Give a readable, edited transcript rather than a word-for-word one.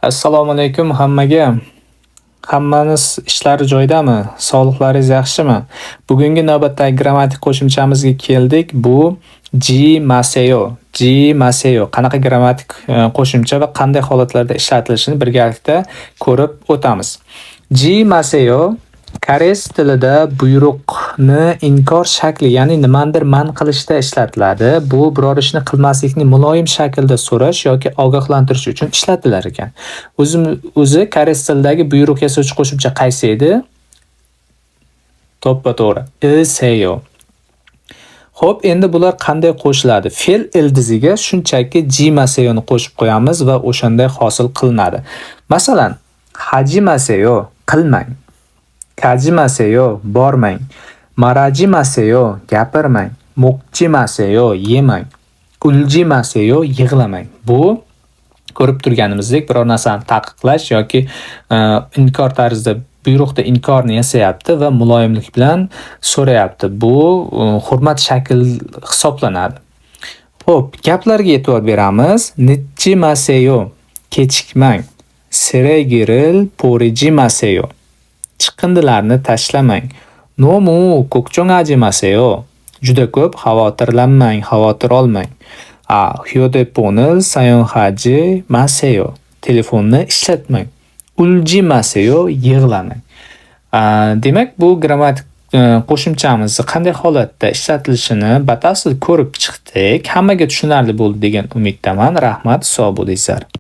Assalomu alaykum hammaga. Hammaniz ishlari joyidami? Sog'liqlaringiz yaxshimi? Bugungi navbatdagi grammatik qo'shimchamizga keldik. Bu jimaseo. Jimaseo qanaqa grammatik qo'shimcha va qanday holatlarda ishlatilishini birgalikda ko'rib o'tamiz. Jimaseo koreys tilida buyruqni inkor shakli, ya'ni nimanidir man qilishda ishlatiladi. Bu biror ishni qilmaslikni muloyim shaklda so'rash yoki ogohlantirish uchun ishlatilar ekan. O'zi koreys tilidagi buyruq yasovchi qo'shimcha qaysi edi? To'ppa-to'g'ri. Iseo. Xo'p, endi bular qanday qo'shiladi? Fe'l ildiziga shunchaki jimaseoni qo'shib qo'yamiz va o'shanday hosil qilinadi. Masalan, hajimaseo qilmang. Kajimaseo bormang. Marajimaseo gapirmang. Mo'kjimaseo yemang. Uljimaseo yig'lamang. Bu ko'rib turganimizdek biror narsani taqiqlash yoki inkor tarzida buyruqda inkorni yasayapti va muloyimlik bilan so'rayapti. Bu hurmat shakl hisoblanadi. Xo'p, gaplarga e'tibor beramiz. Nitjimaseo kechikmang. Seregiril porijimaseo chiqindilarni tashlamang. Nomu kokchongajimaseo juda ko'p xavotirlanmang, xavotir olmang. Hyodeponil sayonhaji maseo telefonni ishlatmang. Uljimaseo yig'lamang. Demak, bu grammatik qo'shimchamizni qanday holatda ishlatilishini batafsil ko'rib chiqdik. Hammaga tushunarli bo'ldi degan umiddaman. Rahmat, sog' bo'linglar.